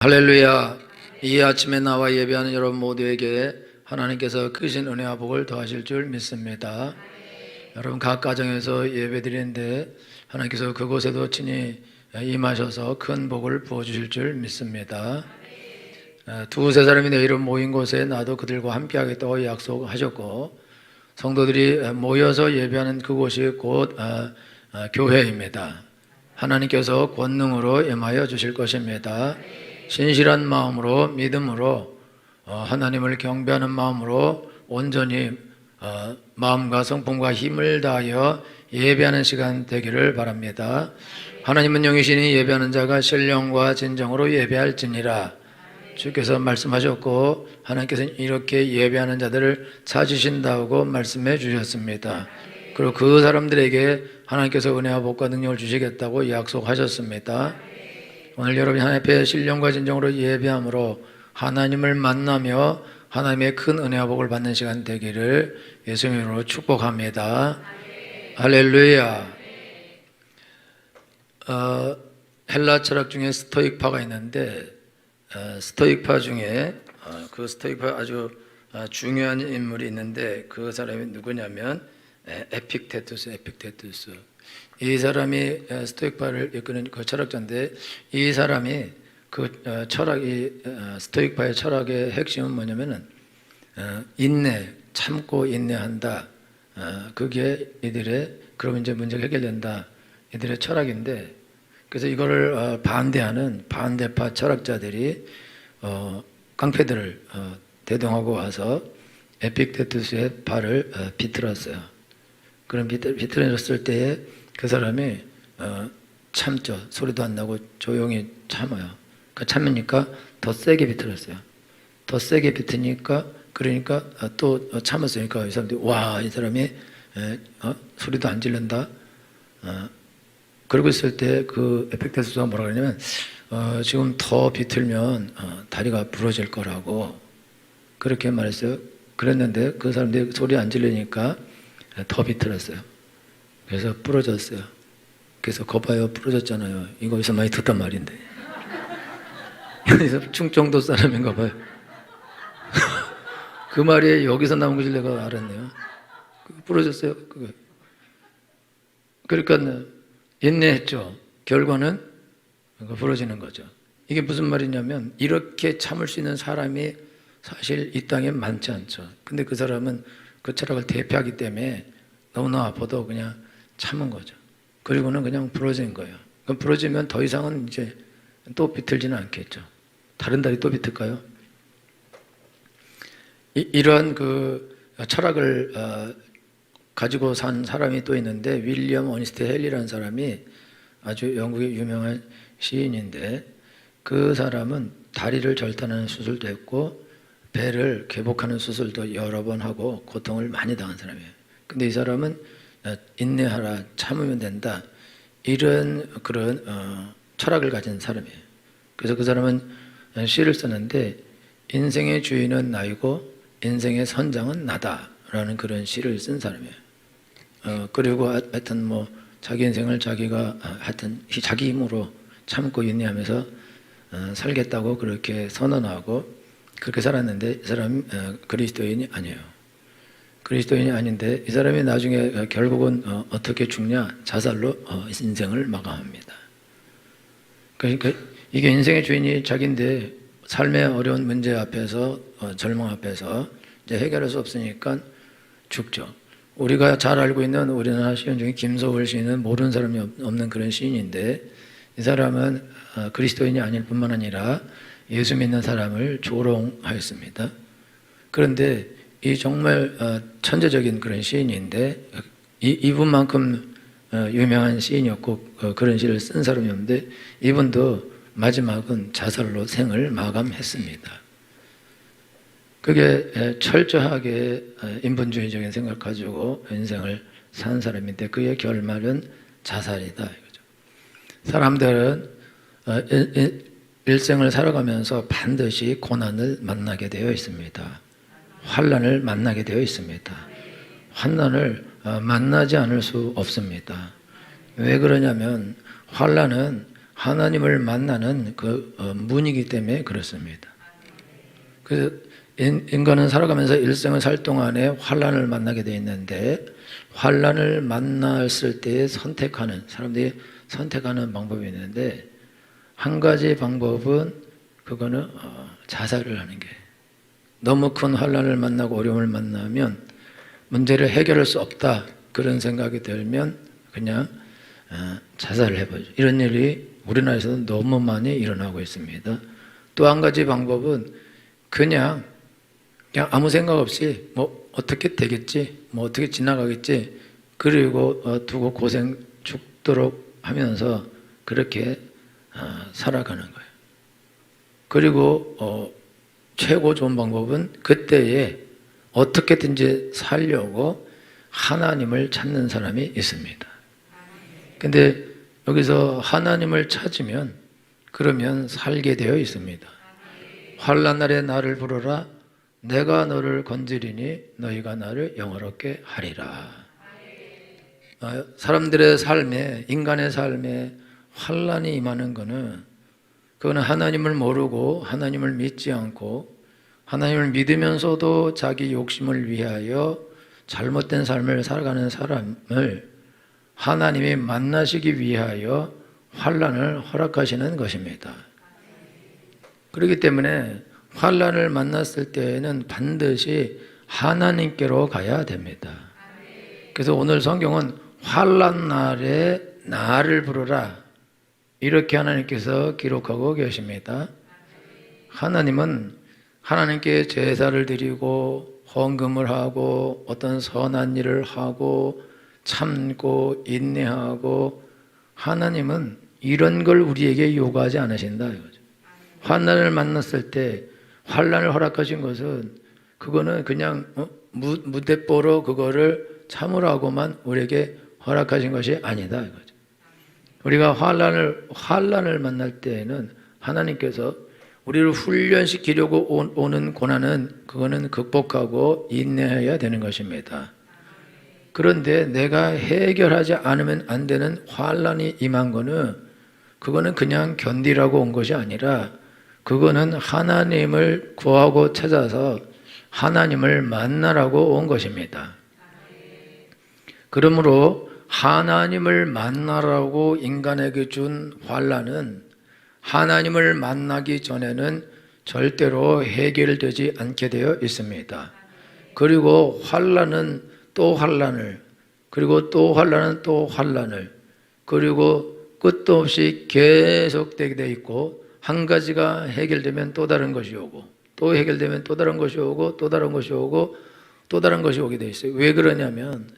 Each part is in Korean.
할렐루야. 이 아침에 나와 예배하는 여러분 모두에게 하나님께서 크신 은혜와 복을 더하실 줄 믿습니다. 여러분 각 가정에서 예배드리는데 하나님께서 그곳에도 친히 임하셔서 큰 복을 부어주실 줄 믿습니다. 두세 사람이 내 이름 모인 곳에 나도 그들과 함께하겠다고 약속하셨고, 성도들이 모여서 예배하는 그곳이 곧 교회입니다. 하나님께서 권능으로 임하여 주실 것입니다. 신실한 마음으로, 믿음으로, 하나님을 경배하는 마음으로 온전히 마음과 성품과 힘을 다하여 예배하는 시간 되기를 바랍니다. 하나님은 영이시니 예배하는 자가 신령과 진정으로 예배할지니라 주께서 말씀하셨고, 하나님께서는 이렇게 예배하는 자들을 찾으신다고 말씀해 주셨습니다. 그리고 그 사람들에게 하나님께서 은혜와 복과 능력을 주시겠다고 약속하셨습니다. 오늘 여러분이 하나님 앞에 신령과 진정으로 예배함으로 하나님을 만나며 하나님의 큰 은혜와 복을 받는 시간 되기를 예수님의 이름으로 축복합니다. 할렐루야. 헬라 철학 중에 스토익파가 있는데, 스토익파 중에 그 스토익파 아주 중요한 인물이 있는데, 그 사람이 누구냐면 에픽테투스. 이 사람이 스토익파를 이끄는 그 철학자인데, 이 사람이 그 철학이 스토익파의 철학의 핵심은 뭐냐면은 인내, 참고 인내한다. 그게 이들의, 그러면 이제 문제가 해결된다. 이들의 철학인데, 그래서 이거를 반대하는 반대파 철학자들이 깡패들을 대동하고 와서 에픽테투스의 발을 비틀었어요. 그럼 비틀어졌을 때에 그 사람이 참죠. 소리도 안 나고 조용히 참아요. 참으니까 더 세게 비틀었어요. 더 세게 비트니까, 그러니까 또 참았으니까 이 사람들이 와, 이 사람이 소리도 안 지른다. 그러고 있을 때 그 에픽테투스가 뭐라 그러냐면 지금 더 비틀면 다리가 부러질 거라고 그렇게 말했어요. 그랬는데 그 사람들이 소리 안 지르니까 더 비틀었어요. 그래서 부러졌어요. 그래서 거봐요, 부러졌잖아요. 이거 어디서 많이 듣단 말인데. 여기서 충청도 사람인가 봐요. 그 말이 여기서 나온 것을 내가 알았네요. 부러졌어요. 그러니까 인내했죠. 결과는 부러지는 거죠. 이게 무슨 말이냐면, 이렇게 참을 수 있는 사람이 사실 이 땅에 많지 않죠. 근데 그 사람은 그 철학을 대표하기 때문에 너무나 아파도 그냥 참은 거죠. 그리고는 그냥 부러진 거예요. 그럼 부러지면 더 이상은 이제 또 비틀지는 않겠죠. 다른 다리 또 비틀까요? 이러한 그 철학을 가지고 산 사람이 또 있는데, 윌리엄 어니스트 헬리라는 사람이 아주 영국의 유명한 시인인데, 그 사람은 다리를 절단하는 수술도 했고 배를 개복하는 수술도 여러 번 하고 고통을 많이 당한 사람이에요. 근데 이 사람은 인내하라, 참으면 된다, 이런 그런 철학을 가진 사람이에요. 그래서 그 사람은 시를 썼는데, 인생의 주인은 나이고 인생의 선장은 나다라는 그런 시를 쓴 사람이에요. 그리고 하여튼 뭐 자기 인생을 자기가 하여튼 자기 힘으로 참고 인내하면서 살겠다고 그렇게 선언하고 그렇게 살았는데, 이 사람이 그리스도인이 아니에요. 그리스도인이 아닌데 이 사람이 나중에 결국은 어떻게 죽냐? 자살로 인생을 마감합니다. 그러니까 이게 인생의 주인이 자기인데 삶의 어려운 문제 앞에서, 절망 앞에서 이제 해결할 수 없으니까 죽죠. 우리가 잘 알고 있는 우리나라 시인 중에 김소월 시인은 모르는 사람이 없는 그런 시인인데, 이 사람은 그리스도인이 아닐 뿐만 아니라 예수 믿는 사람을 조롱하였습니다. 그런데 이 정말 천재적인 그런 시인인데, 이분만큼 유명한 시인이었고 그런 시를 쓴 사람이 없는데, 이분도 마지막은 자살로 생을 마감했습니다. 그게 철저하게 인본주의적인 생각을 가지고 인생을 산 사람인데, 그의 결말은 자살이다 이거죠. 사람들은 일생을 살아가면서 반드시 고난을 만나게 되어 있습니다. 환난을 만나게 되어 있습니다. 환난을 만나지 않을 수 없습니다. 왜 그러냐면, 환난은 하나님을 만나는 그 문이기 때문에 그렇습니다. 그래서 인간은 살아가면서 일생을 살 동안에 환난을 만나게 되어 있는데, 환난을 만났을 때 선택하는, 사람들이 선택하는 방법이 있는데, 한 가지 방법은 그거는 자살을 하는 게, 너무 큰 환난을 만나고 어려움을 만나면 문제를 해결할 수 없다 그런 생각이 들면 그냥 자살을 해버리죠. 이런 일이 우리나라에서도 너무 많이 일어나고 있습니다. 또 한 가지 방법은 그냥 아무 생각 없이 뭐 어떻게 되겠지, 뭐 어떻게 지나가겠지, 그리고 두고 고생 죽도록 하면서 그렇게 살아가는 거예요. 그리고 최고 좋은 방법은 그때에 어떻게든지 살려고 하나님을 찾는 사람이 있습니다. 근데 여기서 하나님을 찾으면 그러면 살게 되어 있습니다. 환난 날에 나를 부르라, 내가 너를 건지리니 너희가 나를 영화롭게 하리라. 사람들의 삶에, 인간의 삶에 환난이 임하는 것은 그거는 하나님을 모르고 하나님을 믿지 않고 하나님을 믿으면서도 자기 욕심을 위하여 잘못된 삶을 살아가는 사람을 하나님이 만나시기 위하여 환난을 허락하시는 것입니다. 그렇기 때문에 환난을 만났을 때에는 반드시 하나님께로 가야 됩니다. 그래서 오늘 성경은 환난 날에 나를 부르라, 이렇게 하나님께서 기록하고 계십니다. 하나님은 하나님께 제사를 드리고 헌금을 하고 어떤 선한 일을 하고 참고 인내하고, 하나님은 이런 걸 우리에게 요구하지 않으신다 이거죠. 환난을 만났을 때 환난을 허락하신 것은 그거는 그냥 무대뽀로 그거를 참으라고만 우리에게 허락하신 것이 아니다 이거죠. 우리가 환난을 만날 때에는 하나님께서 우리를 훈련시키려고 오는 고난은 그거는 극복하고 인내해야 되는 것입니다. 그런데 내가 해결하지 않으면 안 되는 환난이 임한 거는 그거는 그냥 견디라고 온 것이 아니라 그거는 하나님을 구하고 찾아서 하나님을 만나라고 온 것입니다. 그러므로 하나님을 만나라고 인간에게 준 환난은 하나님을 만나기 전에는 절대로 해결되지 않게 되어 있습니다. 그리고 환난은 또 환난을, 그리고 또 환난은 또 환난을, 그리고 끝도 없이 계속되게 되어 있고, 한 가지가 해결되면 또 다른 것이 오고, 또 해결되면 또 다른 것이 오고, 또 다른 것이 오고, 또 다른 것이 오게 되어 있어요. 왜 그러냐면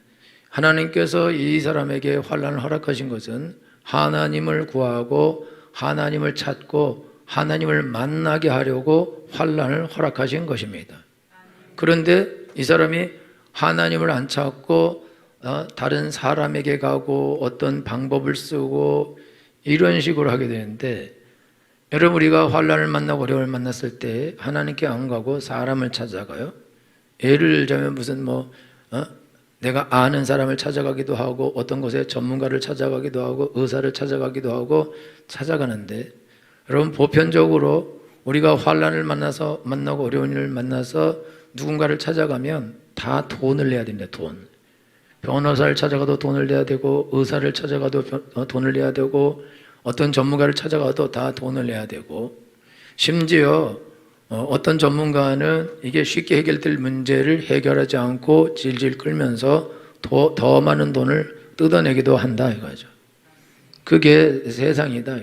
하나님께서 이 사람에게 환난을 허락하신 것은 하나님을 구하고 하나님을 찾고 하나님을 만나게 하려고 환난을 허락하신 것입니다. 그런데 이 사람이 하나님을 안 찾고 다른 사람에게 가고 어떤 방법을 쓰고 이런 식으로 하게 되는데, 여러분 우리가 환난을 만나고 어려움을 만났을 때 하나님께 안 가고 사람을 찾아가요. 예를 들자면 무슨 내가 아는 사람을 찾아가기도 하고 어떤 곳에 전문가를 찾아가기도 하고 의사를 찾아가기도 하고 찾아가는데, 여러분 보편적으로 우리가 환난을 만나고 어려운 일을 만나서 누군가를 찾아가면 다 돈을 내야 됩니다. 돈. 변호사를 찾아가도 돈을 내야 되고, 의사를 찾아가도 돈을 내야 되고, 어떤 전문가를 찾아가도 다 돈을 내야 되고, 심지어 어떤 전문가는 이게 쉽게 해결될 문제를 해결하지 않고 질질 끌면서 더 많은 돈을 뜯어내기도 한다 이거죠. 그게 세상이다.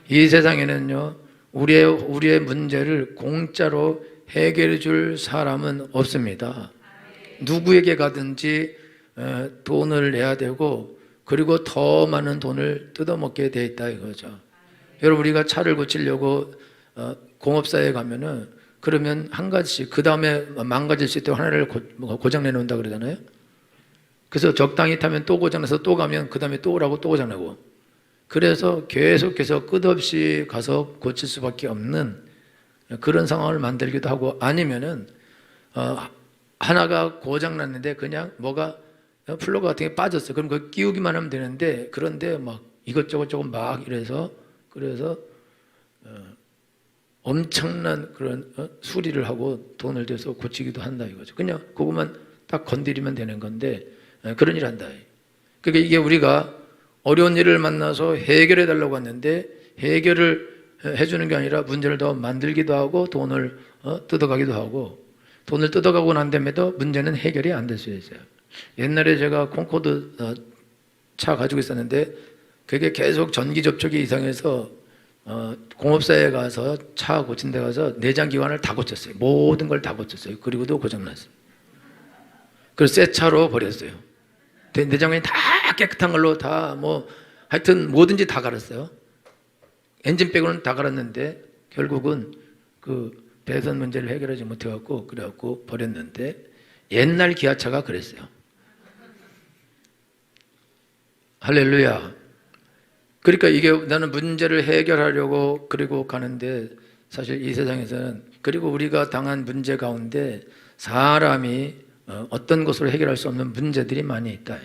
이 세상에는요, 우리의 문제를 공짜로 해결해 줄 사람은 없습니다. 누구에게 가든지 돈을 내야 되고, 그리고 더 많은 돈을 뜯어먹게 돼 있다 이거죠. 여러분 우리가 차를 고치려고 공업사에 가면은 그러면 한 가지씩, 그 다음에 망가질 수 있도록 하나를 고장 내놓는다 그러잖아요. 그래서 적당히 타면 또 고장나서 또 가면 그 다음에 또 오라고 또 고장나고, 그래서 계속해서 끝없이 가서 고칠 수밖에 없는 그런 상황을 만들기도 하고, 아니면은 하나가 고장났는데 그냥 뭐가 플러그 같은 게 빠졌어. 그럼 그거 끼우기만 하면 되는데, 그런데 막 이것저것 조금 막 이래서 그래서 엄청난 그런 수리를 하고 돈을 들여서 고치기도 한다 이거죠. 그냥 그것만 딱 건드리면 되는 건데 그런 일 한다. 그러니까 이게 우리가 어려운 일을 만나서 해결해 달라고 했는데 해결을 해주는 게 아니라 문제를 더 만들기도 하고 돈을 뜯어가기도 하고, 돈을 뜯어가고 난 다음에도 문제는 해결이 안 될 수 있어요. 옛날에 제가 콩코드 차 가지고 있었는데 그게 계속 전기 접촉이 이상해서 공업사에 가서 차 고친 데 가서 내장기관을 다 고쳤어요. 모든 걸 다 고쳤어요. 그리고도 고장났어요. 그래서 새 차로 버렸어요. 내장관이 다 깨끗한 걸로 다 하여튼 뭐든지 다 갈았어요. 엔진 빼고는 다 갈았는데 결국은 그 배선 문제를 해결하지 못해갖고 그래갖고 버렸는데, 옛날 기아차가 그랬어요. 할렐루야. 그러니까 이게 나는 문제를 해결하려고 그리고 가는데, 사실 이 세상에서는, 그리고 우리가 당한 문제 가운데 사람이 어떤 것으로 해결할 수 없는 문제들이 많이 있다.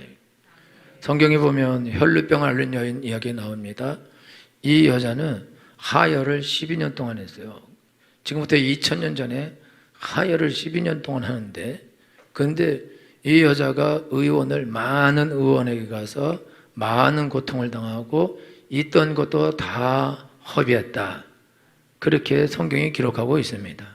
성경에 보면 혈루병을 앓는 여인 이야기 나옵니다. 이 여자는 하혈을 12년 동안 했어요. 지금부터 2000년 전에 하혈을 12년 동안 하는데, 그런데 이 여자가 많은 의원에게 가서 많은 고통을 당하고 있던 것도 다 허비했다. 그렇게 성경이 기록하고 있습니다.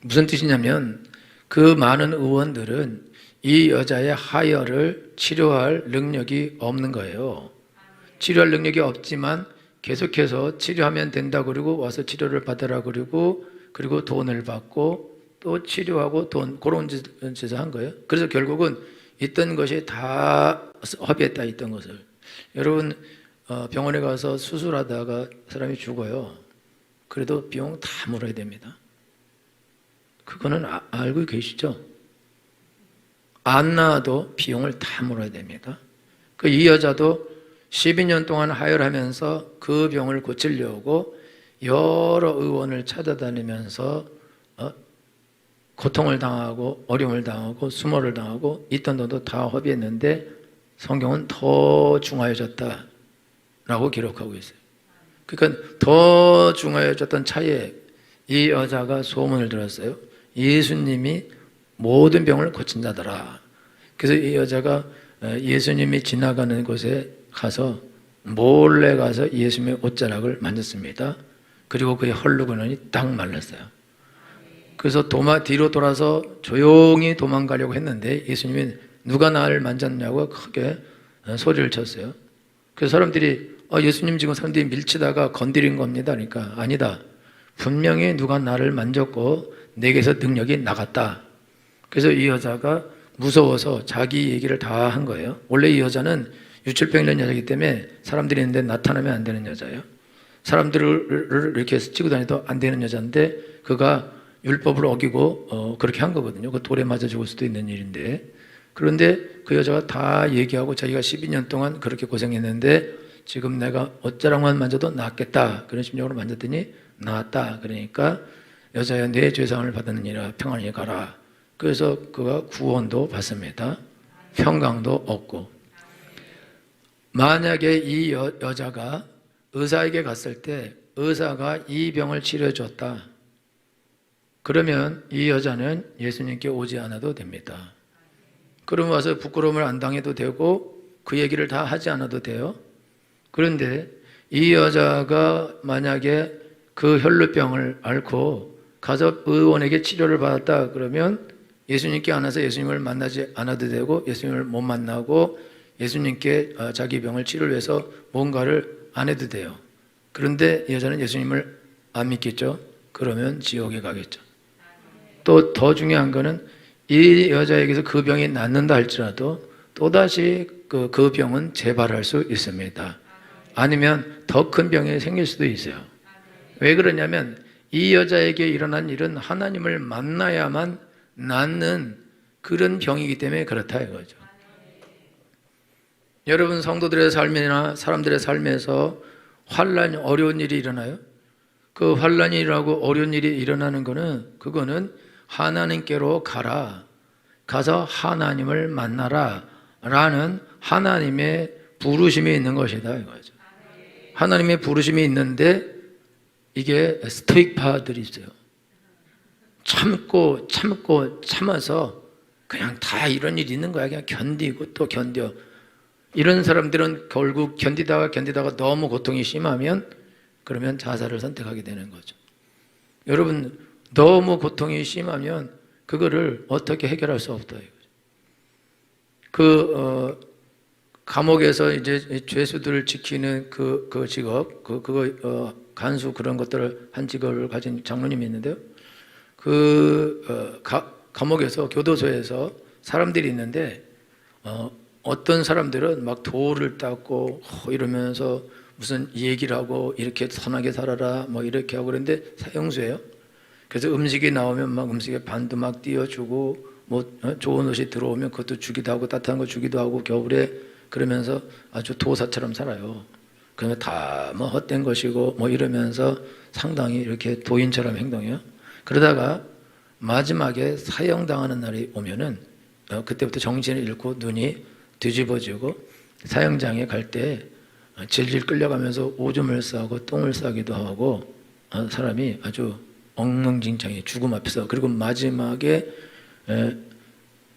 무슨 뜻이냐면 그 많은 의원들은 이 여자의 하혈을 치료할 능력이 없는 거예요. 치료할 능력이 없지만 계속해서 치료하면 된다 그러고 와서 치료를 받으라 그러고, 그리고 돈을 받고 또 치료하고 돈, 그런 짓을 한 거예요. 그래서 결국은 있던 것이 다 허비했다. 있던 것을. 여러분 병원에 가서 수술하다가 사람이 죽어요. 그래도 비용 다 물어야 됩니다. 그거는 알고 계시죠? 안 나와도 비용을 다 물어야 됩니다. 이 여자도 12년 동안 하혈하면서 그 병을 고치려고 여러 의원을 찾아다니면서 고통을 당하고 어려움을 당하고 수모를 당하고 있던 돈도 다 허비했는데 성경은 더 중하여졌다 라고 기록하고 있어요. 그러니까 더 중하여졌던 차에 이 여자가 소문을 들었어요. 예수님이 모든 병을 고친 자더라. 그래서 이 여자가 예수님이 지나가는 곳에 가서 몰래 가서 예수님의 옷자락을 만졌습니다. 그리고 그의 헐루건이 딱 말랐어요. 그래서 뒤로 돌아서 조용히 도망가려고 했는데 예수님이 누가 나를 만졌냐고 크게 소리를 쳤어요. 그래서 사람들이 예수님 지금 사람들이 밀치다가 건드린 겁니다. 그러니까 아니다. 분명히 누가 나를 만졌고 내게서 능력이 나갔다. 그래서 이 여자가 무서워서 자기 얘기를 다 한 거예요. 원래 이 여자는 유출병 있는 여자이기 때문에 사람들이 있는데 나타나면 안 되는 여자예요. 사람들을 이렇게 치고 다니도 안 되는 여자인데 그가 율법을 어기고 그렇게 한 거거든요. 그 돌에 맞아 죽을 수도 있는 일인데, 그런데 그 여자가 다 얘기하고 자기가 12년 동안 그렇게 고생했는데 지금 내가 옷자락만 만져도 낫겠다 그런 심령으로 만졌더니 나았다. 그러니까 여자야 내 죄상을 받았느니라 평안히 가라. 그래서 그가 구원도 받습니다. 평강도 얻고. 만약에 이 여자가 의사에게 갔을 때 의사가 이 병을 치료해 줬다. 그러면 이 여자는 예수님께 오지 않아도 됩니다. 그럼 와서 부끄러움을 안 당해도 되고 그 얘기를 다 하지 않아도 돼요. 그런데 이 여자가 만약에 그 혈루병을 앓고 가서 의원에게 치료를 받았다 그러면 예수님께 안 와서 예수님을 만나지 않아도 되고 예수님을 못 만나고 예수님께 자기 병을 치료를 위해서 뭔가를 안 해도 돼요. 그런데 이 여자는 예수님을 안 믿겠죠? 그러면 지옥에 가겠죠. 또 더 중요한 거는 이 여자에게서 그 병이 낫는다 할지라도 또다시 그 병은 재발할 수 있습니다. 아니면 더 큰 병이 생길 수도 있어요. 왜 그러냐면 이 여자에게 일어난 일은 하나님을 만나야만 낫는 그런 병이기 때문에 그렇다 이거죠. 여러분 성도들의 삶이나 사람들의 삶에서 환난이 어려운 일이 일어나요. 그 환난이 일어나고 어려운 일이 일어나는 거는 그거는 하나님께로 가서 하나님을 만나라 라는 하나님의 부르심이 있는 것이다 이거죠. 하나님의 부르심이 있는데 이게 스토익파들이 있어요. 참고 참아서 그냥 다 이런 일이 있는 거야. 그냥 견디고 또 견뎌. 이런 사람들은 결국 견디다가 너무 고통이 심하면 그러면 자살을 선택하게 되는 거죠. 여러분, 너무 고통이 심하면 그거를 어떻게 해결할 수 없다 이거죠. 감옥에서 이제 죄수들을 지키는 그 직업, 간수 그런 것들을 한 직업을 가진 장로님이 있는데요. 감옥에서 교도소에서 사람들이 있는데 어떤 사람들은 막 돌을 닦고 이러면서 무슨 얘기를 하고 이렇게 선하게 살아라 뭐 이렇게 하고 그러는데 사형수예요. 그래서 음식이 나오면 막 음식에 반도 막 띄워주고 뭐 좋은 옷이 들어오면 그것도 주기도 하고 따뜻한 거 주기도 하고 겨울에 그러면서 아주 도사처럼 살아요. 그러면 다 뭐 헛된 것이고 뭐 이러면서 상당히 이렇게 도인처럼 행동해요. 그러다가 마지막에 사형당하는 날이 오면은 그때부터 정신을 잃고 눈이 뒤집어지고 사형장에 갈 때 질질 끌려가면서 오줌을 싸고 똥을 싸기도 하고 사람이 아주 엉망진창이 죽음 앞에서 그리고 마지막에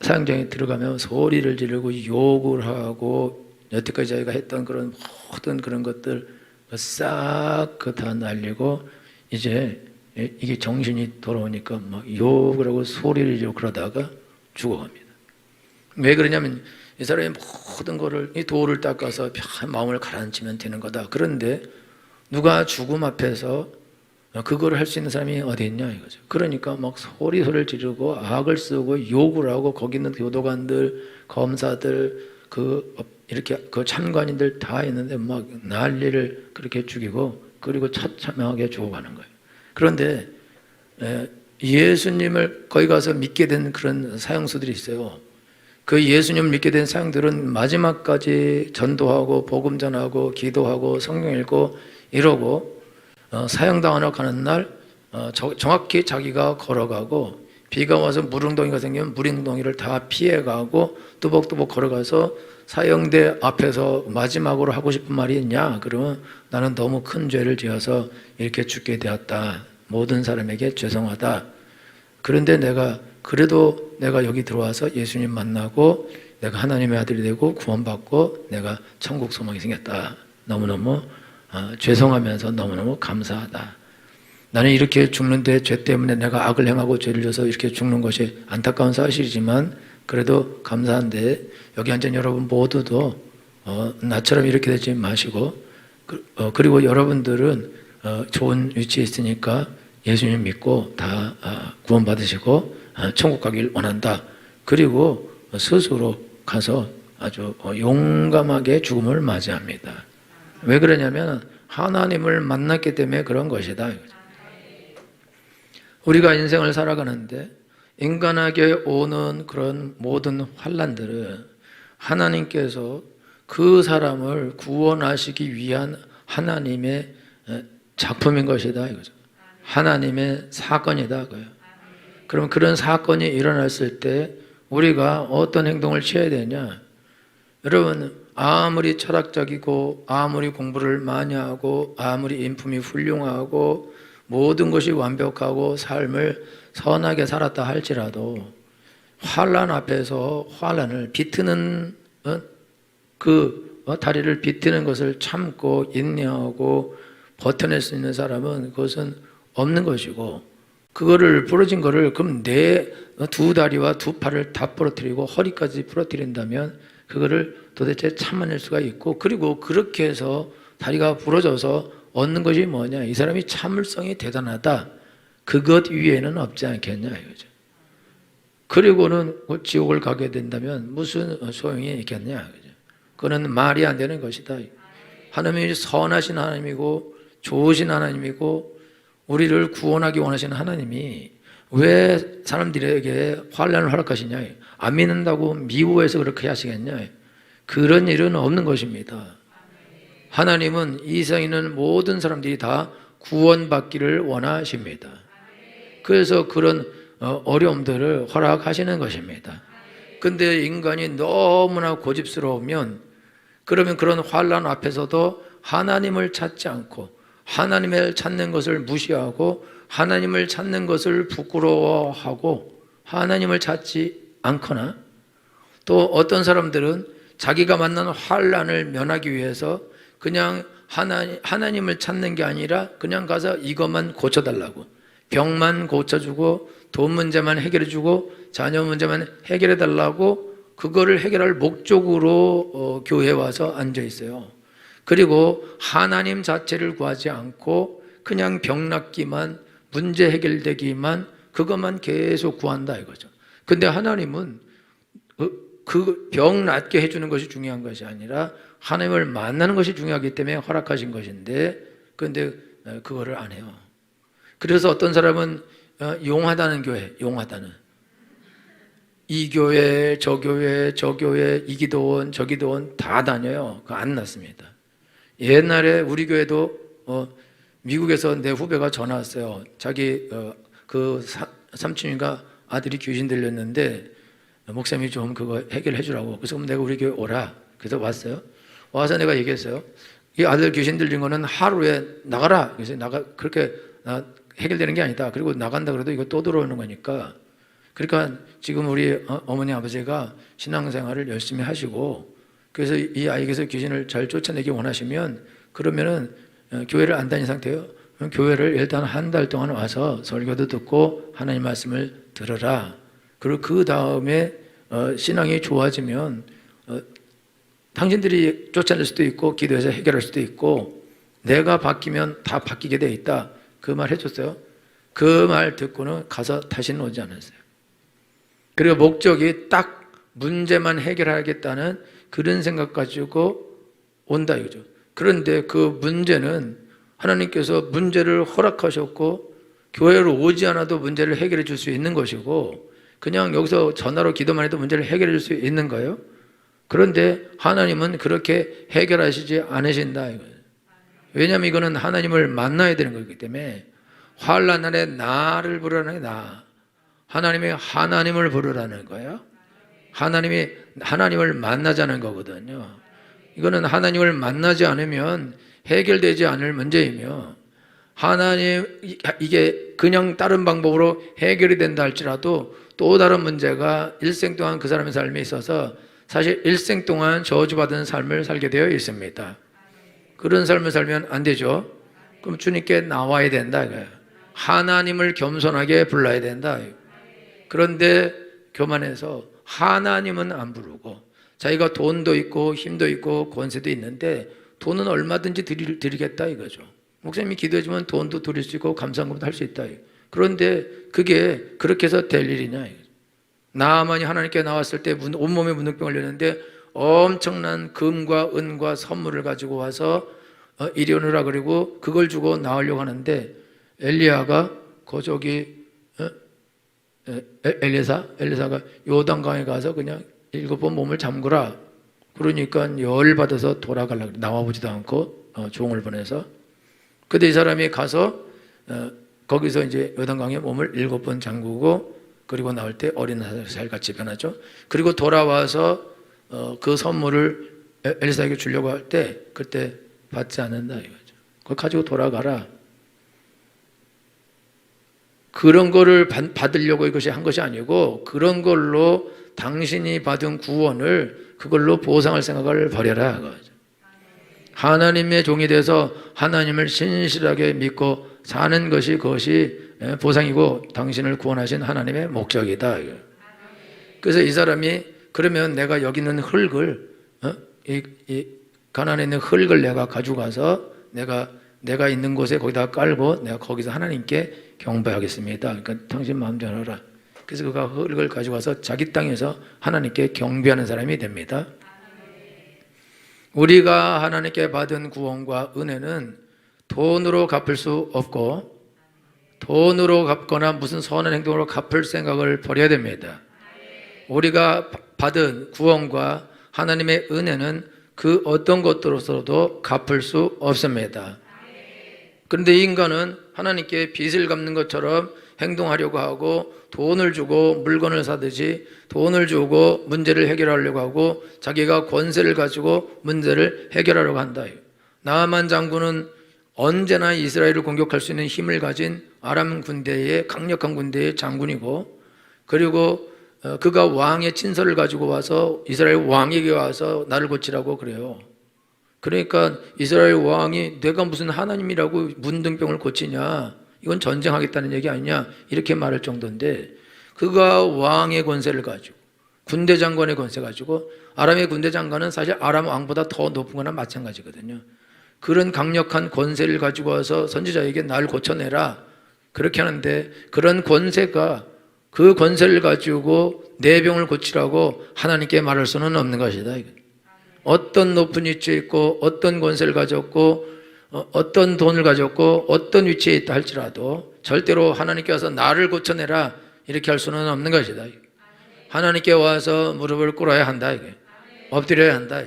사형장에 들어가면 소리를 지르고 욕을 하고 여태까지 자기가 했던 그런 모든 그런 것들 싹 다 날리고 이제 이게 정신이 돌아오니까 막 욕을 하고 소리를 지르고 그러다가 죽어갑니다. 왜 그러냐면 이 사람이 모든 거를 이 돌을 닦아서 마음을 가라앉히면 되는 거다. 그런데 누가 죽음 앞에서 그걸 할 수 있는 사람이 어디 있냐 이거죠. 그러니까 막 소리를 지르고 악을 쓰고 욕을 하고 거기 있는 교도관들, 검사들, 이렇게 참관인들 다 있는데 막 난리를 그렇게 죽이고 그리고 처참하게 죽어가는 거예요. 그런데 예수님을 거기 가서 믿게 된 그런 사형수들이 있어요. 그 예수님을 믿게 된 사형들은 마지막까지 전도하고 복음 전하고 기도하고 성경 읽고 이러고 사형당하러 가는 날 정확히 자기가 걸어가고 비가 와서 물웅덩이가 생기면 물웅덩이를 다 피해가고 뚜벅뚜벅 걸어가서 사형대 앞에서 마지막으로 하고 싶은 말이 있냐? 그러면 나는 너무 큰 죄를 지어서 이렇게 죽게 되었다. 모든 사람에게 죄송하다. 그런데 그래도 내가 여기 들어와서 예수님 만나고 내가 하나님의 아들이 되고 구원받고 내가 천국 소망이 생겼다. 너무너무 죄송하면서 너무너무 감사하다. 나는 이렇게 죽는데 죄 때문에 내가 악을 행하고 죄를 져서 이렇게 죽는 것이 안타까운 사실이지만 그래도 감사한데 여기 앉은 여러분 모두도 나처럼 이렇게 되지 마시고 그리고 여러분들은 좋은 위치에 있으니까 예수님 믿고 다 구원받으시고 천국 가길 원한다. 그리고 스스로 가서 아주 용감하게 죽음을 맞이합니다. 왜 그러냐면 하나님을 만났기 때문에 그런 것이다. 우리가 인생을 살아가는데 인간에게 오는 그런 모든 환난들은 하나님께서 그 사람을 구원하시기 위한 하나님의 작품인 것이다 이거죠. 하나님의 사건이다 그거예요. 그럼 그런 사건이 일어났을 때 우리가 어떤 행동을 취해야 되냐? 여러분 아무리 철학적이고 아무리 공부를 많이 하고 아무리 인품이 훌륭하고 모든 것이 완벽하고 삶을 선하게 살았다 할지라도 환난 앞에서 환난을 비트는 다리를 비트는 것을 참고 인내하고 버텨낼 수 있는 사람은 그것은 없는 것이고 그거를 부러진 거를 그럼 내 두 다리와 두 팔을 다 부러뜨리고 허리까지 부러뜨린다면 그거를 도대체 참아낼 수가 있고 그리고 그렇게 해서 다리가 부러져서 얻는 것이 뭐냐? 이 사람이 참을성이 대단하다. 그것 위에는 없지 않겠냐 이거죠. 그리고는 지옥을 가게 된다면 무슨 소용이 있겠냐 그죠? 그거는 말이 안 되는 것이다. 하나님이 선하신 하나님이고 좋으신 하나님이고 우리를 구원하기 원하시는 하나님이 왜 사람들에게 환난을 허락하시냐? 안 믿는다고 미워해서 그렇게 하시겠냐? 그런 일은 없는 것입니다. 하나님은 이 세상에 있는 모든 사람들이 다 구원받기를 원하십니다. 그래서 그런 어려움들을 허락하시는 것입니다. 근데 인간이 너무나 고집스러우면 그러면 그런 환난 앞에서도 하나님을 찾지 않고 하나님을 찾는 것을 무시하고 하나님을 찾는 것을 부끄러워하고 하나님을 찾지 않거나, 또 어떤 사람들은 자기가 만난 환난을 면하기 위해서 그냥 하나님을 찾는 게 아니라 그냥 가서 이것만 고쳐달라고, 병만 고쳐주고 돈 문제만 해결해주고 자녀 문제만 해결해달라고 그거를 해결할 목적으로 교회에 와서 앉아 있어요. 그리고 하나님 자체를 구하지 않고 그냥 병 낫기만, 문제 해결되기만, 그것만 계속 구한다 이거죠. 근데 하나님은 그 병 낫게 해주는 것이 중요한 것이 아니라 하나님을 만나는 것이 중요하기 때문에 허락하신 것인데, 그런데 그거를 안 해요. 그래서 어떤 사람은 용하다는 교회, 용하다는 이 교회, 저 교회, 저 교회, 이 기도원, 저 기도원 다 다녀요. 그거 안 났습니다. 옛날에 우리 교회도 미국에서 내 후배가 전화 왔어요. 자기 삼촌인가 아들이 귀신 들렸는데 목사님이 좀 그거 해결해 주라고. 그래서 그럼 내가 우리 교회 오라. 그래서 왔어요. 와서 내가 얘기했어요. 이 아들 귀신 들린 거는 하루에 나가라. 그래서 그렇게 해결되는 게 아니다. 그리고 나간다 그래도 이거 또 들어오는 거니까. 그러니까 지금 우리 어머니 아버지가 신앙생활을 열심히 하시고, 그래서 이 아이에게서 귀신을 잘 쫓아내기 원하시면 그러면은 교회를 안 다닌 상태예요. 교회를 일단 한 달 동안 와서 설교도 듣고 하나님 말씀을 들어라. 그리고 그 다음에 신앙이 좋아지면 당신들이 쫓아낼 수도 있고 기도해서 해결할 수도 있고 내가 바뀌면 다 바뀌게 돼 있다. 그 말 해줬어요. 그 말 듣고는 가서 다시는 오지 않았어요. 그리고 목적이 딱 문제만 해결하겠다는 그런 생각 가지고 온다 이거죠. 그런데 그 문제는 하나님께서 문제를 허락하셨고 교회로 오지 않아도 문제를 해결해 줄 수 있는 것이고, 그냥 여기서 전화로 기도만 해도 문제를 해결해 줄 수 있는 거예요. 그런데 하나님은 그렇게 해결하시지 않으신다 이거예요. 왜냐하면 이거는 하나님을 만나야 되는 거기 때문에, 환난 날에 나를 부르라는 게 하나님이 하나님을 부르라는 거예요. 하나님이 하나님을 만나자는 거거든요. 이거는 하나님을 만나지 않으면 해결되지 않을 문제이며, 하나님 이게 그냥 다른 방법으로 해결이 된다 할지라도 또 다른 문제가 일생 동안 그 사람의 삶에 있어서 사실 일생 동안 저주받은 삶을 살게 되어 있습니다. 그런 삶을 살면 안 되죠. 그럼 주님께 나와야 된다 이거예요. 하나님을 겸손하게 불러야 된다. 그런데 교만해서 하나님은 안 부르고 자기가 돈도 있고 힘도 있고 권세도 있는데 돈은 얼마든지 드리겠다 이거죠. 목사님이 기도해주면 돈도 드릴 수 있고 감사금도 할 수 있다. 그런데 그게 그렇게 해서 될 일이냐. 나만이 하나님께 나왔을 때 온몸에 문둥병 걸렸는데 엄청난 금과 은과 선물을 가지고 와서 이리 오느라 그리고 그걸 주고 나으려고 하는데, 엘리야가 엘리사가 요단강에 가서 그냥 7번 몸을 잠그라. 그러니까 열받아서 돌아가려고 나와보지도 않고 종을 보내서. 근데 이 사람이 가서 거기서 이제 요단강에 몸을 7번 잠그고 그리고 나올 때 어린 살같이 변하죠. 그리고 돌아와서 그 선물을 엘리사에게 주려고 할 때 그때 받지 않는다 이거죠. 그걸 가지고 돌아가라. 그런 거를 받으려고 이것이 한 것이 아니고, 그런 걸로 당신이 받은 구원을 그걸로 보상할 생각을 버려라 그거죠. 하나님의 종이 돼서 하나님을 신실하게 믿고 사는 것이 그것이 보상이고 당신을 구원하신 하나님의 목적이다. 그래서 이 사람이 그러면 내가 여기 있는 흙을 이 가나안에 있는 흙을 내가 가지고 가서 내가 있는 곳에 거기다 깔고 내가 거기서 하나님께 경배하겠습니다. 그러니까 당신 마음 전하라. 그래서 그가 흙을 가지고 와서 자기 땅에서 하나님께 경배하는 사람이 됩니다. 우리가 하나님께 받은 구원과 은혜는 돈으로 갚을 수 없고, 돈으로 갚거나 무슨 선한 행동으로 갚을 생각을 버려야 됩니다. 우리가 받은 구원과 하나님의 은혜는 그 어떤 것으로서도 갚을 수 없습니다. 그런데 인간은 하나님께 빚을 갚는 것처럼 행동하려고 하고, 돈을 주고 물건을 사듯이 돈을 주고 문제를 해결하려고 하고 자기가 권세를 가지고 문제를 해결하려고 한다. 나아만 장군은 언제나 이스라엘을 공격할 수 있는 힘을 가진 아람 군대의 강력한 군대의 장군이고, 그리고 그가 왕의 친서를 가지고 와서 이스라엘 왕에게 와서 나를 고치라고 그래요. 그러니까 이스라엘 왕이 내가 무슨 하나님이라고 문둥병을 고치냐, 이건 전쟁하겠다는 얘기 아니냐, 이렇게 말할 정도인데, 그가 왕의 권세를 가지고 군대 장관의 권세 가지고, 아람의 군대 장관은 사실 아람 왕보다 더 높은 거나 마찬가지거든요. 그런 강력한 권세를 가지고 와서 선지자에게 날 고쳐내라 그렇게 하는데, 그런 권세가, 그 권세를 가지고 내 병을 고치라고 하나님께 말할 수는 없는 것이다. 어떤 높은 위치에 있고 어떤 권세를 가졌고 어떤 돈을 가졌고 어떤 위치에 있다 할지라도 절대로 하나님께 와서 나를 고쳐내라 이렇게 할 수는 없는 것이다. 하나님께 와서 무릎을 꿇어야 한다. 엎드려야 한다.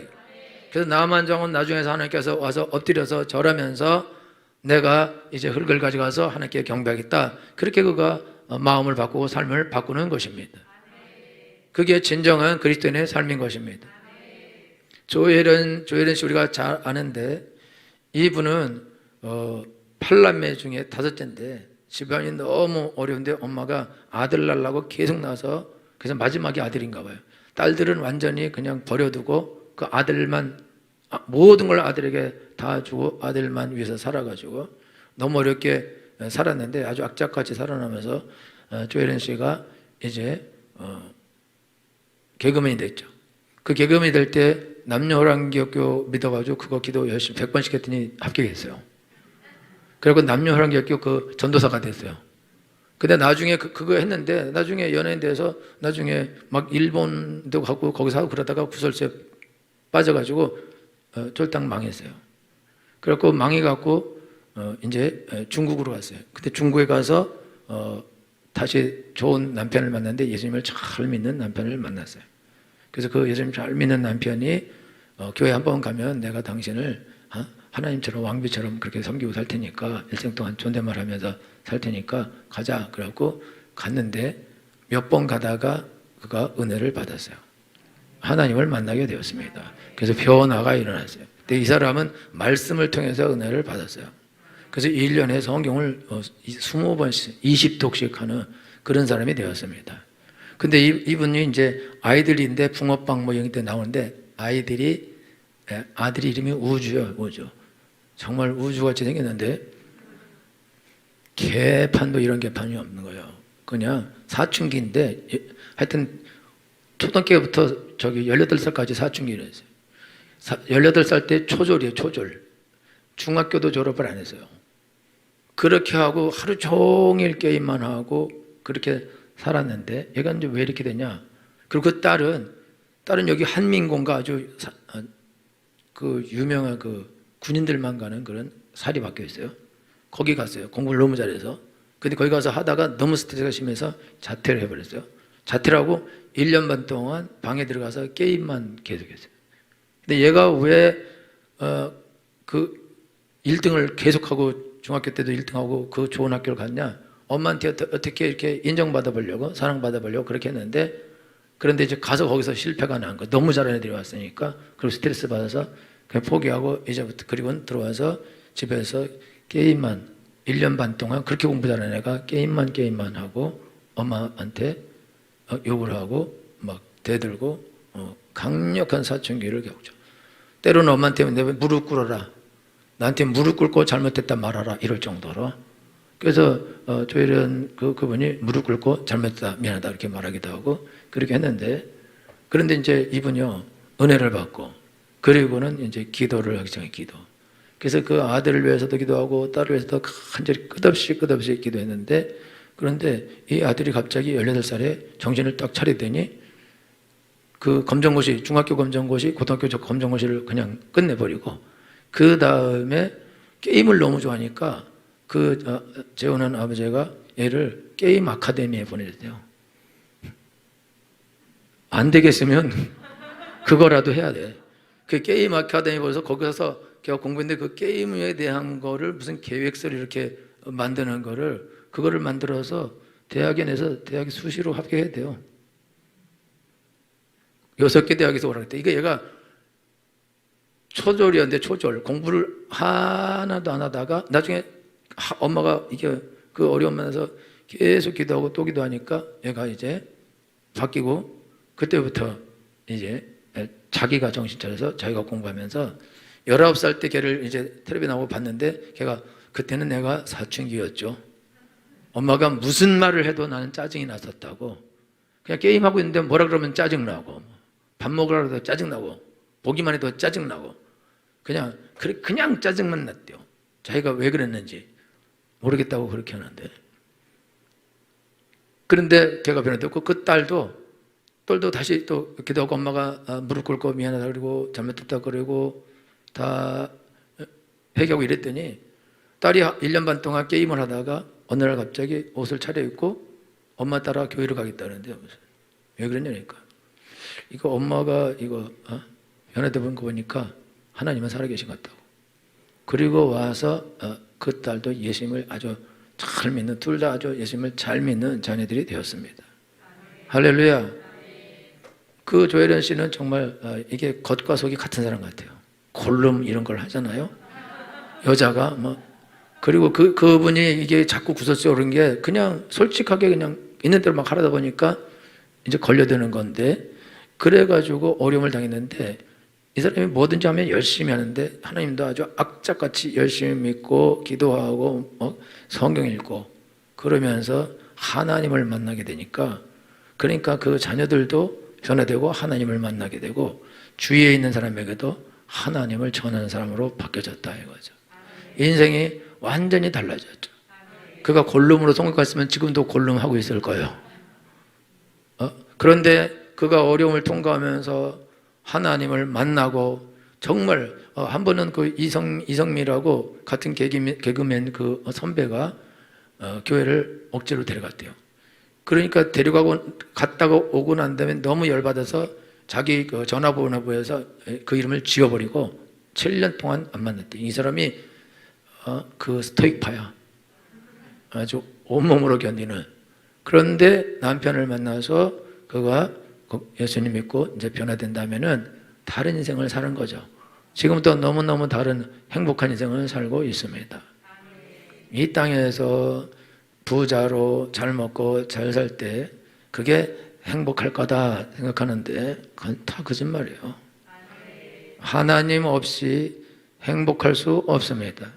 그래서 나만 장은 나중에서 하나님께서 와서 엎드려서 절하면서 내가 이제 흙을 가져가서 하나님께 경배하겠다, 그렇게 그가 마음을 바꾸고 삶을 바꾸는 것입니다. 그게 진정한 그리스도인의 삶인 것입니다. 조엘은 씨 우리가 잘 아는데, 이분은 8남매 중에 5째인데 집안이 너무 어려운데 엄마가 아들 낳으려고 계속 낳아서, 그래서 마지막이 아들인가 봐요. 딸들은 완전히 그냥 버려두고 그 아들만, 모든 걸 아들에게 다 주고 아들만 위해서 살아가지고 너무 어렵게 살았는데 아주 악착같이 살아나면서 조혜련 씨가 이제 개그맨이 됐죠. 그 개그맨이 될 때 남녀호랑기학교 믿어가지고 그거 기도 열심히 100번씩 했더니 합격했어요. 그리고 남녀호랑기학교 그 전도사가 됐어요. 근데 나중에 그거 했는데 나중에 연예인 돼서 나중에 막 일본도 가고 거기서 하고 그러다가 구설수에 빠져가지고 쫄딱 망했어요. 그래갖고 망해갖고 이제 중국으로 갔어요. 근데 중국에 가서 다시 좋은 남편을 만났는데 예수님을 잘 믿는 남편을 만났어요. 그래서 그 예수님 잘 믿는 남편이 교회 한번 가면 내가 당신을 하나님처럼 왕비처럼 그렇게 섬기고 살 테니까 일생 동안 존댓말 하면서 살 테니까 가자. 그래갖고 갔는데 몇 번 가다가 그가 은혜를 받았어요. 하나님을 만나게 되었습니다. 그래서 변화가 일어났어요. 근데 이 사람은 말씀을 통해서 은혜를 받았어요. 그래서 1년에 성경을 20번씩 20독씩 하는 그런 사람이 되었습니다. 근데 이분이 이제 아이들인데 붕어빵 뭐 이런 데 나오는데 아들이 이름이 우주요. 우주. 정말 우주같이 생겼는데 개판도 이런 개판이 없는 거예요. 그냥 사춘기인데 하여튼 초등학교부터 18살까지 사춘기를 했어요. 18살 때 초졸이에요. 초졸. 중학교도 졸업을 안 했어요. 그렇게 하고 하루 종일 게임만 하고 그렇게 살았는데 얘가 이제 왜 이렇게 되냐. 그리고 그 딸은 여기 한민공가 아주 그 유명한 그 군인들만 가는 그런 사립학교 있어요. 거기 갔어요. 공부를 너무 잘해서. 근데 거기 가서 하다가 너무 스트레스가 심해서 자퇴를 해버렸어요. 자퇴를 하고 1년 반 동안 방에 들어가서 게임만 계속했어요. 근데 얘가 왜 그 1등을 계속하고 중학교 때도 1등하고 그 좋은 학교를 갔냐? 엄마한테 어떻게 이렇게 인정받아 보려고, 사랑받아 보려고 그렇게 했는데, 그런데 이제 가서 거기서 실패가 난 거예요. 너무 잘하는 애들이 왔으니까. 그리고 스트레스 받아서 그냥 포기하고 이제부터, 그리고 들어와서 집에서 게임만 1년 반 동안, 그렇게 공부 잘하는 애가 게임만 하고 엄마한테 욕을 하고 막 대들고 강력한 사춘기를 겪죠. 때로는 엄마한테 내 무릎 꿇어라, 나한테 무릎 꿇고 잘못했다 말하라, 이럴 정도로. 그래서 조혜련 그분이 무릎 꿇고 잘못했다 미안하다 이렇게 말하기도 하고 그렇게 했는데, 그런데 이제 이분이요 은혜를 받고, 그리고는 이제 기도를 하기 전에 기도. 그래서 그 아들을 위해서도 기도하고 딸을 위해서도 간절히 끝없이 기도했는데, 그런데 이 아들이 갑자기 18살에 정신을 딱 차리더니 그 검정고시, 중학교 검정고시, 고등학교 검정고시를 그냥 끝내버리고, 그 다음에 게임을 너무 좋아하니까 재혼한 아버지가 얘를 게임 아카데미에 보내줬대요. 안 되겠으면 그거라도 해야 돼. 그 게임 아카데미 보내서 거기 가서 걔가 공부했는데 그 게임에 대한 거를 무슨 계획서를 이렇게 만드는 거를, 그거를 만들어서 대학에 내서 대학에 수시로 합격해야 돼요. 6개 대학에서 오라고 했대. 이게 얘가 초졸이었는데 초졸 공부를 하나도 안 하다가 나중에 엄마가 이게 그 어려움 만나서 계속 기도하고 또 기도하니까 얘가 이제 바뀌고 그때부터 이제 자기가 정신 차려서 자기가 공부하면서 19살 때 걔를 이제 텔레비 나오고 봤는데 걔가 그때는 내가 사춘기였죠. 엄마가 무슨 말을 해도 나는 짜증이 났었다고. 그냥 게임하고 있는데 뭐라 그러면 짜증나고 밥 먹으라 해도 짜증나고 보기만 해도 짜증나고 그냥 짜증만 났대요. 자기가 왜 그랬는지 모르겠다고 그렇게 하는데. 그런데 걔가 변화됐고 그 딸도 다시 또 기도하고 엄마가 무릎 꿇고 미안하다 그러고 잘못했다 그러고 다 회개하고 이랬더니 딸이 1년 반 동안 게임을 하다가 어느 날 갑자기 옷을 차려입고 엄마 따라 교회를 가겠다는데 왜 그랬냐니까 이거 엄마가 변화돼 본 거 보니까 하나님은 살아계신 것 같다고. 그리고 와서 그 딸도 예수님을 아주 잘 믿는 둘 다 아주 예수님을 잘 믿는 자녀들이 되었습니다. 할렐루야. 그 조혜련 씨는 정말 이게 겉과 속이 같은 사람 같아요. 골룸 이런 걸 하잖아요. 여자가 그리고 그분이 이게 자꾸 구설수에 오른 게 그냥 솔직하게 그냥 있는 대로 막 하려다 보니까 이제 걸려드는 건데 그래가지고 어려움을 당했는데 이 사람이 뭐든지 하면 열심히 하는데 하나님도 아주 악착같이 열심히 믿고 기도하고 성경 읽고 그러면서 하나님을 만나게 되니까 그러니까 그 자녀들도 변화되고 하나님을 만나게 되고 주위에 있는 사람에게도 하나님을 전하는 사람으로 바뀌어졌다 이거죠. 인생이 완전히 달라졌죠. 그가 골룸으로 성공했으면 지금도 골룸하고 있을 거예요. 그런데 그가 어려움을 통과하면서 하나님을 만나고 정말 한 번은 그 이성미라고 같은 개그맨 그 선배가 교회를 억지로 데려갔대요. 그러니까 갔다가 오고 난 다음에 너무 열받아서 자기 그 전화번호부에서 그 이름을 지워버리고 7년 동안 안 만났대. 이 사람이 그 스토익파야. 아주 온몸으로 견디는. 그런데 남편을 만나서 그가 예수님 믿고 이제 변화된다면은 다른 인생을 사는 거죠. 지금부터 너무너무 다른 행복한 인생을 살고 있습니다. 이 땅에서 부자로 잘 먹고 잘 살 때 그게 행복할 거다 생각하는데 그건 다 거짓말이에요. 하나님 없이 행복할 수 없습니다.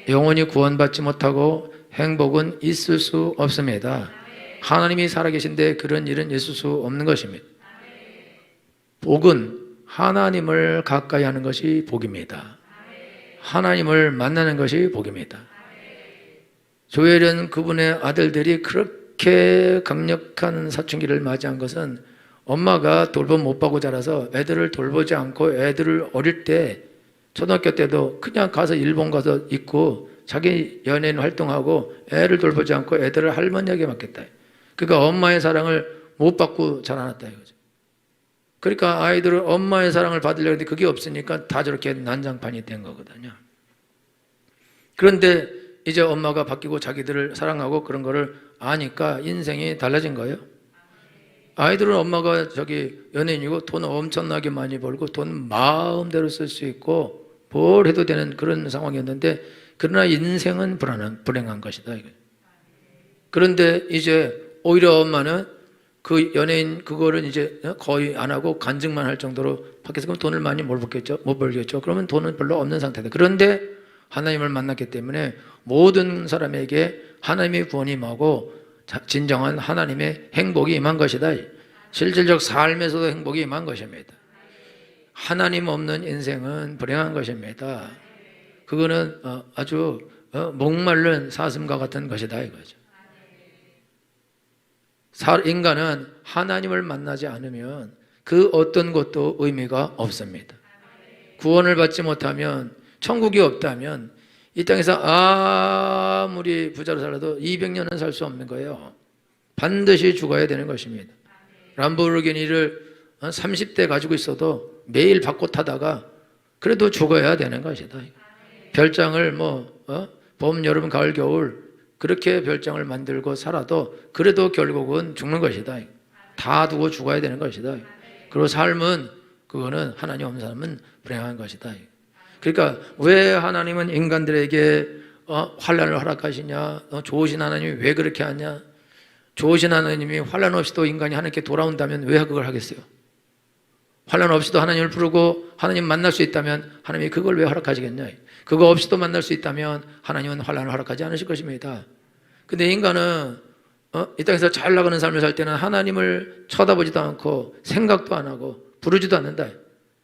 영원히 구원받지 못하고 행복은 있을 수 없습니다. 하나님이 살아계신데 그런 일은 있을 수 없는 것입니다. 복은 하나님을 가까이 하는 것이 복입니다. 하나님을 만나는 것이 복입니다. 조혜련 그분의 아들들이 그렇게 강력한 사춘기를 맞이한 것은 엄마가 돌봄 못 받고 자라서 애들을 돌보지 않고 애들을 어릴 때 초등학교 때도 그냥 가서 일본 가서 있고 자기 연예인 활동하고 애를 돌보지 않고 애들을 할머니에게 맡겼다. 그러니까 엄마의 사랑을 못 받고 자라났다 이거죠. 그러니까 아이들은 엄마의 사랑을 받으려고 했는데 그게 없으니까 다 저렇게 난장판이 된 거거든요. 그런데 이제 엄마가 바뀌고 자기들을 사랑하고 그런 거를 아니까 인생이 달라진 거예요. 아이들은 엄마가 연예인이고 돈 엄청나게 많이 벌고 돈 마음대로 쓸 수 있고 뭘 해도 되는 그런 상황이었는데 그러나 인생은 불행한 것이다. 그런데 이제 오히려 엄마는 그 연예인 그거를 이제 거의 안 하고 간증만 할 정도로 밖에서 그럼 돈을 많이 못 벌겠죠. 그러면 돈은 별로 없는 상태다. 그런데 하나님을 만났기 때문에 모든 사람에게 하나님의 구원이 임하고 진정한 하나님의 행복이 임한 것이다. 실질적 삶에서도 행복이 임한 것입니다. 하나님 없는 인생은 불행한 것입니다. 그거는 아주 목마른 사슴과 같은 것이다 이거죠. 인간은 하나님을 만나지 않으면 그 어떤 것도 의미가 없습니다. 구원을 받지 못하면 천국이 없다면 이 땅에서 아무리 부자로 살아도 200년은 살 수 없는 거예요. 반드시 죽어야 되는 것입니다. 람보르기니를 30대 가지고 있어도 매일 바꿔 타다가 그래도 죽어야 되는 것이다. 별장을 봄, 여름, 가을, 겨울 그렇게 별장을 만들고 살아도 그래도 결국은 죽는 것이다. 다 두고 죽어야 되는 것이다. 그리고 삶은 그거는 하나님 없는 사람은 불행한 것이다. 그러니까 왜 하나님은 인간들에게 환난을 허락하시냐? 좋으신 하나님이 왜 그렇게 하냐? 좋으신 하나님이 환난 없이도 인간이 하나님께 돌아온다면 왜 그걸 하겠어요? 환난 없이도 하나님을 부르고 하나님 만날 수 있다면 하나님이 그걸 왜 허락하시겠냐? 그거 없이도 만날 수 있다면 하나님은 환난을 허락하지 않으실 것입니다. 근데 인간은 이 땅에서 잘 나가는 삶을 살 때는 하나님을 쳐다보지도 않고 생각도 안 하고 부르지도 않는다.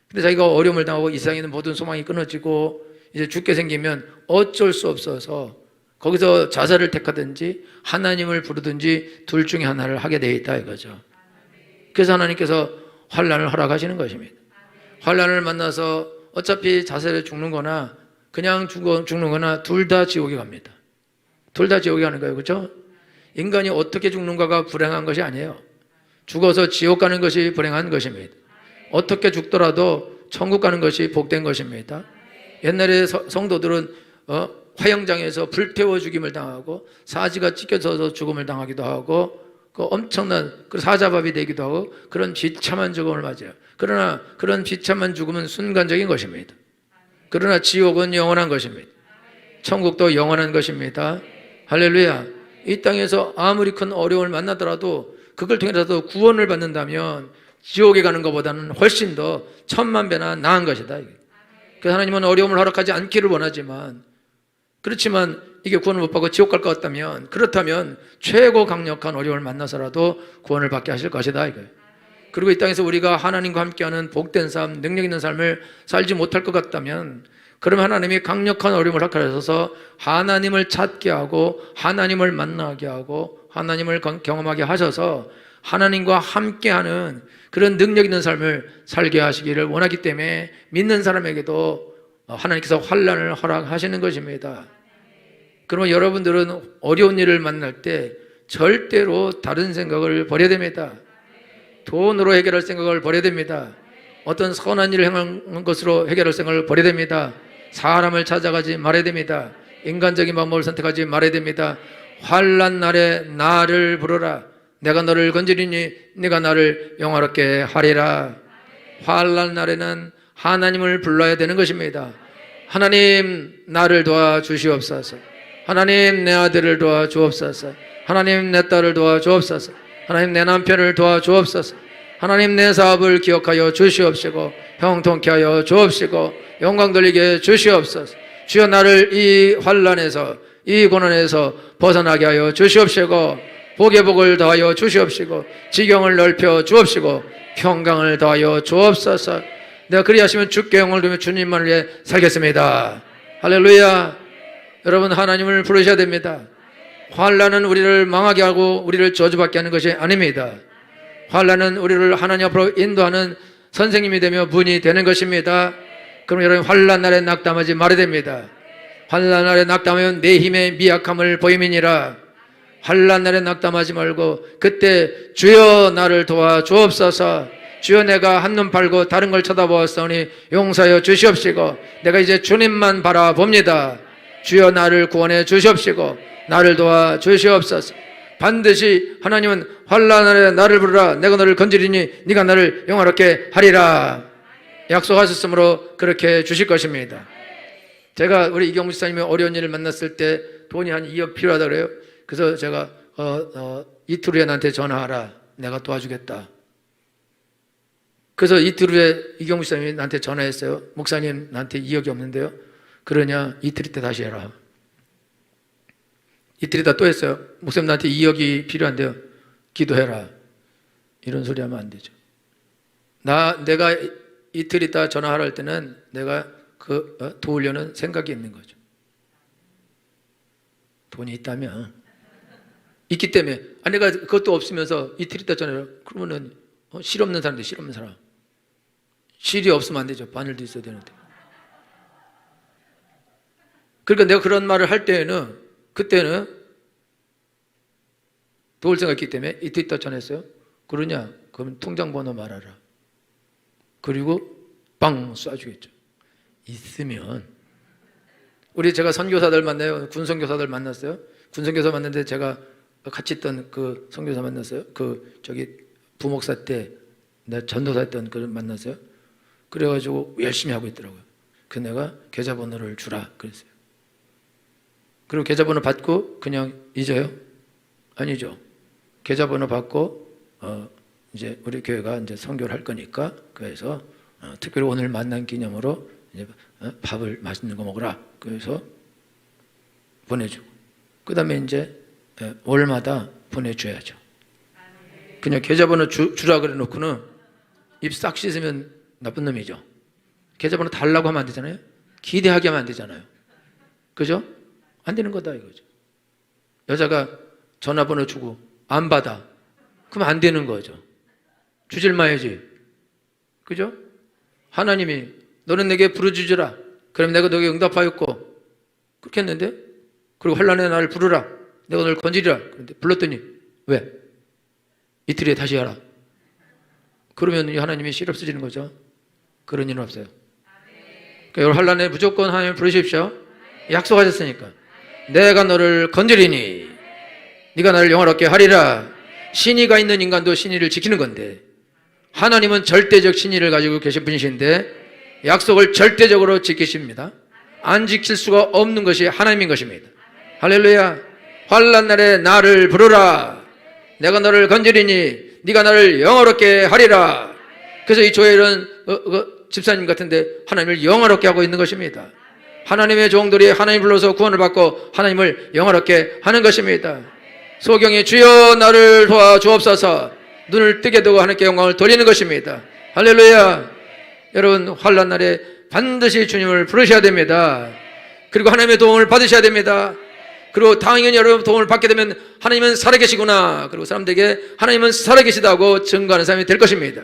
근데 자기가 어려움을 당하고 이 세상에 있는 모든 소망이 끊어지고 이제 죽게 생기면 어쩔 수 없어서 거기서 자살을 택하든지 하나님을 부르든지 둘 중에 하나를 하게 되어 있다 이거죠. 그래서 하나님께서 환난을 허락하시는 것입니다. 환난을 만나서 어차피 자살에 죽는 거나 그냥 죽는 거나 둘 다 지옥에 갑니다. 둘 다 지옥에 가는 거예요. 그렇죠? 인간이 어떻게 죽는가가 불행한 것이 아니에요. 죽어서 지옥 가는 것이 불행한 것입니다. 어떻게 죽더라도 천국 가는 것이 복된 것입니다. 옛날에 성도들은 화영장에서 불태워 죽임을 당하고 사지가 찢겨져서 죽음을 당하기도 하고 그 엄청난 사자밥이 되기도 하고 그런 비참한 죽음을 맞아요. 그러나 그런 비참한 죽음은 순간적인 것입니다. 그러나 지옥은 영원한 것입니다. 천국도 영원한 것입니다. 할렐루야. 이 땅에서 아무리 큰 어려움을 만나더라도 그걸 통해서도 구원을 받는다면 지옥에 가는 것보다는 훨씬 더 천만 배나 나은 것이다. 그래서 하나님은 어려움을 허락하지 않기를 원하지만, 그렇지만 이게 구원을 못 받고 지옥 갈 것 같다면, 그렇다면 최고 강력한 어려움을 만나서라도 구원을 받게 하실 것이다 이거예요. 그리고 이 땅에서 우리가 하나님과 함께하는 복된 삶, 능력 있는 삶을 살지 못할 것 같다면, 그러면 하나님이 강력한 어려움을 허락하셔서 하나님을 찾게 하고 하나님을 만나게 하고 하나님을 경험하게 하셔서 하나님과 함께하는 그런 능력 있는 삶을 살게 하시기를 원하기 때문에 믿는 사람에게도 하나님께서 환난을 허락하시는 것입니다. 그러면 여러분들은 어려운 일을 만날 때 절대로 다른 생각을 버려야 됩니다. 돈으로 해결할 생각을 버려야 됩니다. 어떤 선한 일을 행한 것으로 해결할 생각을 버려야 됩니다. 사람을 찾아가지 말아야 됩니다. 인간적인 방법을 선택하지 말아야 됩니다. 환난 날에 나를 부르라. 내가 너를 건지리니 네가 나를 영화롭게 하리라. 환난 날에는 하나님을 불러야 되는 것입니다. 하나님 나를 도와주시옵소서. 하나님 내 아들을 도와주옵소서. 하나님 내 딸을 도와주옵소서. 하나님 내 남편을 도와주옵소서. 하나님 내 사업을 기억하여 주시옵시고 형통케 하여 주옵시고 영광 돌리게 주시옵소서. 주여 나를 이 환난에서 이 고난에서 벗어나게 하여 주시옵시고 복의 복을 더하여 주시옵시고 지경을 넓혀 주옵시고 평강을 더하여 주옵소서. 내가 그리하시면 주께 영광을 돌리며 주님만을 위해 살겠습니다. 할렐루야. 여러분 하나님을 부르셔야 됩니다. 환난은 우리를 망하게 하고 우리를 저주받게 하는 것이 아닙니다. 환난은 우리를 하나님 앞으로 인도하는 선생님이 되며 문이 되는 것입니다. 그럼 여러분 환난 날에 낙담하지 말아야 됩니다. 환난 날에 낙담하면 내 힘의 미약함을 보임이니라. 환난 날에 낙담하지 말고 그때 주여 나를 도와주옵소서. 주여 내가 한눈 팔고 다른 걸 쳐다보았으니 용서하여 주시옵시고 내가 이제 주님만 바라봅니다. 주여 나를 구원해 주시옵시고 나를 도와 주시옵소서. 반드시 하나님은 환난 날에 나를 부르라. 내가 너를 건지리니 네가 나를 영화롭게 하리라. 약속하셨으므로 그렇게 주실 것입니다. 제가 우리 이경무 지사님이 어려운 일을 만났을 때 돈이 한 2억 필요하다 그래요. 그래서 제가 이틀 후에 나한테 전화하라. 내가 도와주겠다. 그래서 이틀 후에 이경무 지사님이 나한테 전화했어요. 목사님 나한테 2억이 없는데요. 그러냐 이틀 있다 다시 해라. 이틀 있다 또 했어요. 목사님 나한테 2억이 필요한데요. 기도해라. 이런 소리 하면 안 되죠. 내가 이틀 있다 전화하라 할 때는 내가 도우려는 생각이 있는 거죠. 돈이 있다면 있기 때문에 내가 그것도 없으면서 이틀 있다 전화해라. 그러면은 실 없는 사람들 실 없는 사람. 실이 없으면 안 되죠. 바늘도 있어야 되는데. 그러니까 내가 그런 말을 할 때에는 그때는 도울 생각이 있기 때문에 이틀 있다 전화했어요. 그러냐? 그럼 통장 번호 말하라. 그리고 빵 쏴주겠죠. 있으면 제가 선교사들 만나요. 군선교사들 만났어요. 군선교사 만났는데 제가 같이 있던 그 선교사 만났어요. 부목사 때 내가 전도사 했던 그를 만났어요. 그래가지고 열심히 하고 있더라고요. 그 내가 계좌번호를 주라 그랬어요. 그리고 계좌번호 받고 그냥 잊어요? 아니죠. 계좌번호 받고 이제 우리 교회가 이제 선교를 할 거니까 그래서 특별히 오늘 만난 기념으로 이제 밥을 맛있는 거 먹으라. 그래서 보내주고 그 다음에 이제 월마다 보내줘야죠. 그냥 계좌번호 주라 그래 놓고는 입 싹 씻으면 나쁜 놈이죠. 계좌번호 달라고 하면 안 되잖아요. 기대하게 하면 안 되잖아요. 그죠? 안 되는 거다 이거죠. 여자가 전화번호 주고 안 받아. 그럼 안 되는 거죠. 주질 마야지. 그죠? 하나님이 너는 내게 부르짖으라. 그럼 내가 너에게 응답하였고 그렇게 했는데 그리고 환난에 나를 부르라. 내가 너를 건지리라. 그런데 불렀더니 왜? 이틀에 다시 하라. 그러면 하나님이 실 없어지는 거죠. 그런 일은 없어요. 그러니까 여러분 환난에 무조건 하나님을 부르십시오. 약속하셨으니까. 내가 너를 건지리니 네가 나를 영화롭게 하리라. 신의가 있는 인간도 신의를 지키는 건데 하나님은 절대적 신의를 가지고 계신 분이신데 약속을 절대적으로 지키십니다. 안 지킬 수가 없는 것이 하나님인 것입니다. 할렐루야. 환난 날에 나를 부르라. 내가 너를 건지리니 네가 나를 영화롭게 하리라. 그래서 이 조엘은 집사님 같은데 하나님을 영화롭게 하고 있는 것입니다. 하나님의 종들이 하나님 불러서 구원을 받고 하나님을 영화롭게 하는 것입니다. 소경이 주여 나를 도와주옵소서 눈을 뜨게 되고 하나님께 영광을 돌리는 것입니다. 할렐루야. 여러분 환난 날에 반드시 주님을 부르셔야 됩니다. 그리고 하나님의 도움을 받으셔야 됩니다. 그리고 당연히 여러분 도움을 받게 되면 하나님은 살아계시구나. 그리고 사람들에게 하나님은 살아계시다고 증거하는 사람이 될 것입니다.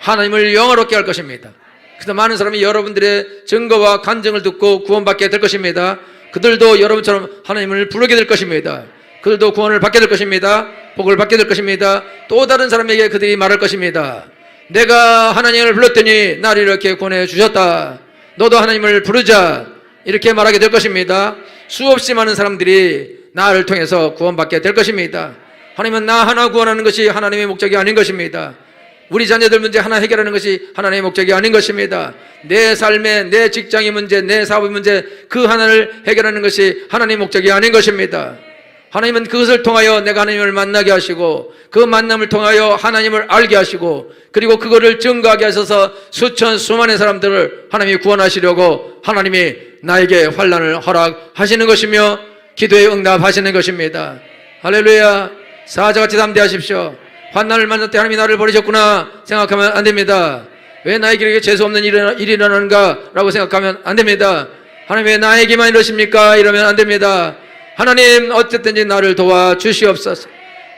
하나님을 영화롭게 할 것입니다. 그래서 많은 사람이 여러분들의 증거와 간증을 듣고 구원받게 될 것입니다. 그들도 여러분처럼 하나님을 부르게 될 것입니다. 그들도 구원을 받게 될 것입니다. 복을 받게 될 것입니다. 또 다른 사람에게 그들이 말할 것입니다. 내가 하나님을 불렀더니 나를 이렇게 구원해 주셨다. 너도 하나님을 부르자. 이렇게 말하게 될 것입니다. 수없이 많은 사람들이 나를 통해서 구원받게 될 것입니다. 하나님은 나 하나 구원하는 것이 하나님의 목적이 아닌 것입니다. 우리 자녀들 문제 하나 해결하는 것이 하나님의 목적이 아닌 것입니다. 내 삶의 내 직장의 문제, 내 사업의 문제 그 하나를 해결하는 것이 하나님의 목적이 아닌 것입니다. 하나님은 그것을 통하여 내가 하나님을 만나게 하시고 그 만남을 통하여 하나님을 알게 하시고 그리고 그거를 증거하게 하셔서 수천 수만의 사람들을 하나님이 구원하시려고 하나님이 나에게 환난을 허락하시는 것이며 기도에 응답하시는 것입니다. 할렐루야. 사자같이 담대하십시오. 환난을 만날 때 하나님이 나를 버리셨구나 생각하면 안 됩니다. 왜 나에게 이렇게 재수없는 일이 일어나는가 라고 생각하면 안 됩니다. 하나님 왜 나에게만 이러십니까 이러면 안 됩니다. 하나님 어쨌든지 나를 도와주시옵소서.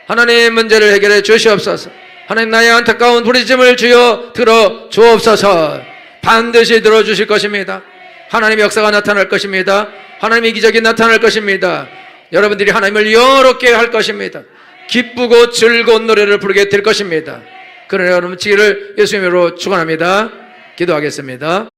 하나님 문제를 해결해 주시옵소서. 하나님 나의 안타까운 부르짖음을 주여 들어 주옵소서. 반드시 들어주실 것입니다. 하나님의 역사가 나타날 것입니다. 하나님의 기적이 나타날 것입니다. 여러분들이 하나님을 영화롭게 할 것입니다. 기쁘고 즐거운 노래를 부르게 될 것입니다. 그러나 여러분 지혜를 예수님으로 축원합니다. 기도하겠습니다.